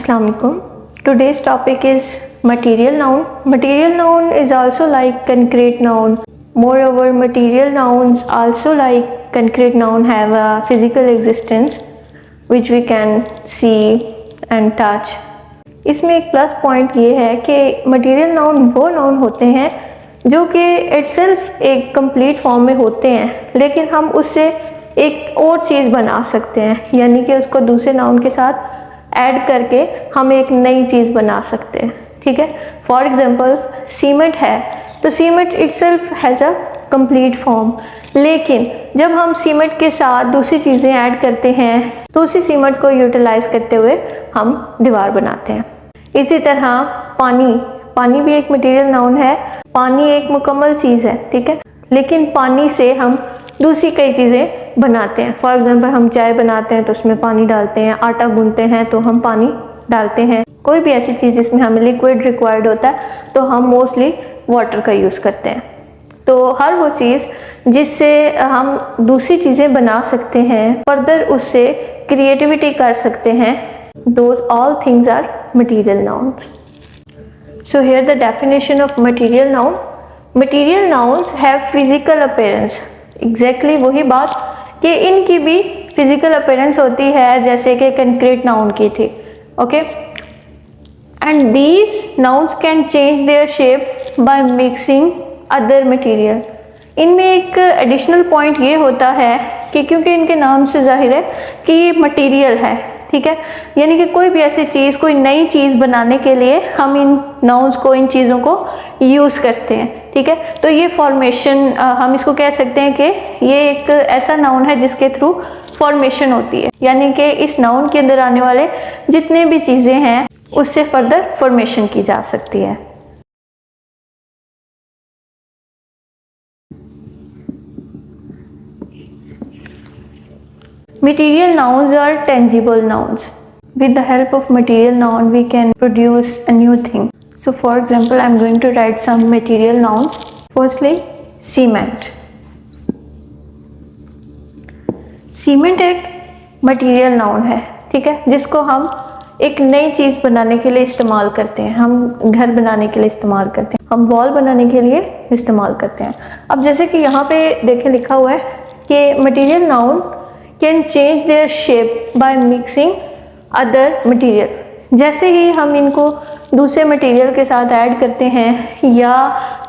Assalamu alaikum. Today's topic is material noun. Material noun is also like concrete noun. Moreover, material nouns also like concrete noun have a physical existence which we can see and touch. इसमें एक plus point ये है कि material noun वो noun होते हैं जो कि इटसेल्फ एक कंप्लीट फॉर्म में होते हैं, लेकिन हम उससे एक और चीज़ बना सकते हैं, यानी कि उसको दूसरे नाउन के साथ ऐड करके हम एक नई चीज़ बना सकते हैं। ठीक है, फॉर एग्जांपल सीमेंट है तो cement itself has a complete form, लेकिन जब हम सीमेंट के साथ दूसरी चीज़ें ऐड करते हैं तो उसी सीमेंट को यूटिलाइज करते हुए हम दीवार बनाते हैं। इसी तरह पानी भी एक मटेरियल नाउन है। पानी एक मुकम्मल चीज़ है, ठीक है, लेकिन पानी से हम दूसरी कई चीज़ें बनाते हैं। फॉर एग्जांपल हम चाय बनाते हैं तो उसमें पानी डालते हैं, आटा गूंथते हैं तो हम पानी डालते हैं। कोई भी ऐसी चीज़ जिसमें हमें लिक्विड रिक्वायर्ड होता है तो हम मोस्टली वाटर का यूज़ करते हैं। तो हर वो चीज़ जिससे हम दूसरी चीज़ें बना सकते हैं, फर्दर उससे क्रिएटिविटी कर सकते हैं, those all things are material nouns. So here the definition of material noun. Material nouns have physical appearance. Exactly वही बात कि इनकी भी फिजिकल अपीयरेंस होती है जैसे कि कंक्रीट नाउन की थी। Okay, and these nouns can change their shape by mixing other material. इनमें एक एडिशनल पॉइंट ये होता है कि क्योंकि इनके नाम से जाहिर है कि ये मटेरियल है, ठीक है, यानी कि कोई भी ऐसी चीज़, कोई नई चीज़ बनाने के लिए हम इन नाउन्स को, इन चीज़ों को यूज़ करते हैं। ठीक है, तो ये फॉर्मेशन हम इसको कह सकते हैं कि ये एक ऐसा नाउन है जिसके थ्रू फॉर्मेशन होती है, यानी कि इस नाउन के अंदर आने वाले जितने भी चीज़ें हैं उससे फर्दर फॉर्मेशन की जा सकती है। Material nouns are tangible nouns. With the help of material noun, we can produce a new thing. So, for example, I am going to write some material nouns. Firstly, cement. Cement एक material noun है, ठीक है, जिसको हम एक नई चीज़ बनाने के लिए इस्तेमाल करते हैं। हम घर बनाने के लिए इस्तेमाल करते हैं, हम वॉल बनाने के लिए इस्तेमाल करते हैं। अब जैसे कि यहाँ पे देखें लिखा हुआ है कि material noun can change their shape by mixing other material. जैसे ही हम इनको दूसरे मटेरियल के साथ ऐड करते हैं, या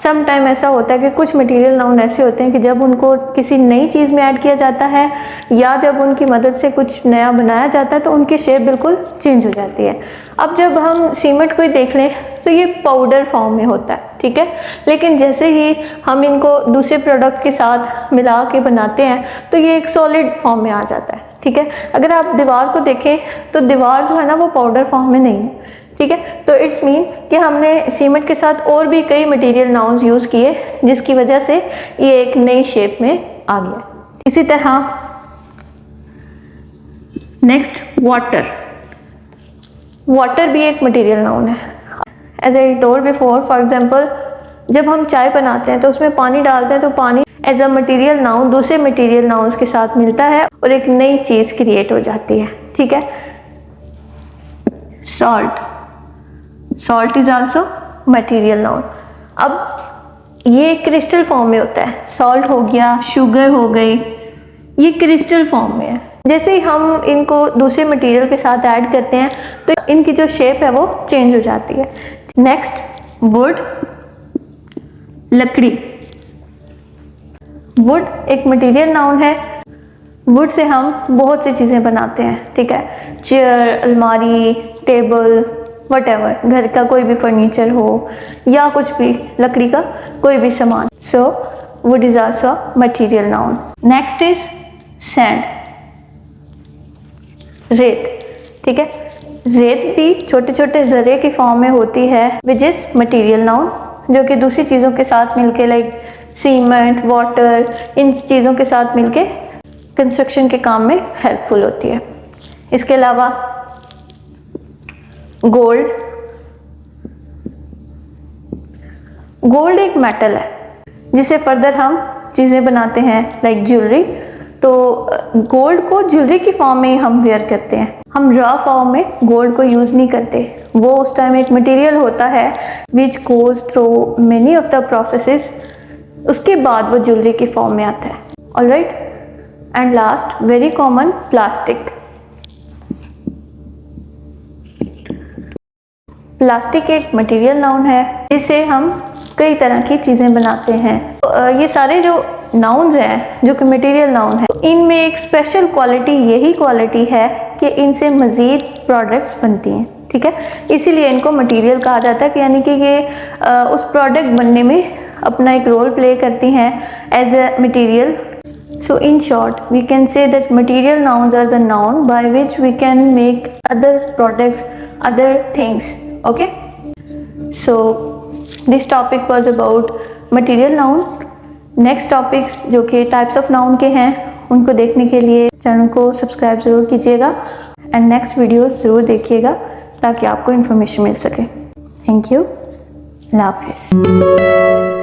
सम टाइम ऐसा होता है कि कुछ मटेरियल नाउन ऐसे होते हैं कि जब उनको किसी नई चीज़ में ऐड किया जाता है या जब उनकी मदद से कुछ नया बनाया जाता है तो उनकी शेप बिल्कुल चेंज हो जाती है। अब जब हम सीमेंट को देख लें तो ये पाउडर फॉर्म में होता है, ठीक है, लेकिन जैसे ही हम इनको दूसरे प्रोडक्ट के साथ मिला के बनाते हैं तो ये एक सॉलिड फॉर्म में आ जाता है। ठीक है, अगर आप दीवार को देखें तो दीवार जो है ना वो पाउडर फॉर्म में नहीं है। ठीक है, तो इट्स मीन कि हमने सीमेंट के साथ और भी कई मटेरियल नाउन्स यूज़ किए जिसकी वजह से ये एक नई शेप में आ गया। इसी तरह नेक्स्ट वाटर। वाटर भी एक मटेरियल नाउन है। As I told before, for example जब हम चाय बनाते हैं तो उसमें पानी डालते हैं तो पानी एज अ मटेरियल नाउन दूसरे मटेरियल नाउन्स के साथ मिलता है और एक नई चीज़ क्रिएट हो जाती है। ठीक है, salt is also material noun. अब ये क्रिस्टल फॉर्म में होता है, सॉल्ट हो गया, शुगर हो गई, ये क्रिस्टल फॉर्म में है। जैसे ही हम इनको दूसरे मटेरियल के साथ ऐड करते हैं तो इनकी जो शेप है वो चेंज हो जाती है। नेक्स्ट, वुड, लकड़ी। वुड एक मटेरियल नाउन है। वुड से हम बहुत सी चीज़ें बनाते हैं, ठीक है, चेयर, अलमारी, टेबल, वटेवर, घर का कोई भी फर्नीचर हो या कुछ भी लकड़ी का कोई भी सामान। So would is also material noun. Next is sand, रेत। ठीक है, रेत भी छोटे छोटे जरे की फॉर्म में होती है विच इज मटेरियल नाउन, जो कि दूसरी चीज़ों के साथ मिलके लाइक सीमेंट, वाटर, इन चीज़ों के साथ मिलके कंस्ट्रक्शन के काम में हेल्पफुल होती है। इसके अलावा गोल्ड एक मेटल है जिसे फर्दर हम चीज़ें बनाते हैं लाइक ज्वेलरी। तो गोल्ड को ज्वेलरी की फॉर्म में हम वेयर करते हैं, हम रॉ फॉर्म में गोल्ड को यूज़ नहीं करते। वो उस टाइम एक मटेरियल होता है which goes through many of the processes, उसके बाद वो ज्वेलरी की फॉर्म में आता है। Alright, and last very common, plastic. Plastic एक मटेरियल नाउन है, इससे हम कई तरह की चीज़ें बनाते हैं। तो ये सारे जो नाउन्स हैं जो कि मटेरियल नाउन है, तो इनमें एक स्पेशल क्वालिटी यही क्वालिटी है कि इनसे मज़ीद प्रोडक्ट्स बनती हैं, ठीक है। इसीलिए इनको मटेरियल कहा जाता है कि यानी कि ये उस प्रोडक्ट बनने में अपना एक रोल प्ले करती हैं as a material. So in short, we can say that material nouns are the noun by which we can make other products, other things. Okay? So this topic was about material noun. Next topics जो कि types of noun के हैं, उनको देखने के लिए channel को subscribe ज़रूर कीजिएगा एंड नेक्स्ट वीडियोस ज़रूर देखिएगा ताकि आपको इन्फॉर्मेशन मिल सके। थैंक यू, अल्लाह हाफिज़।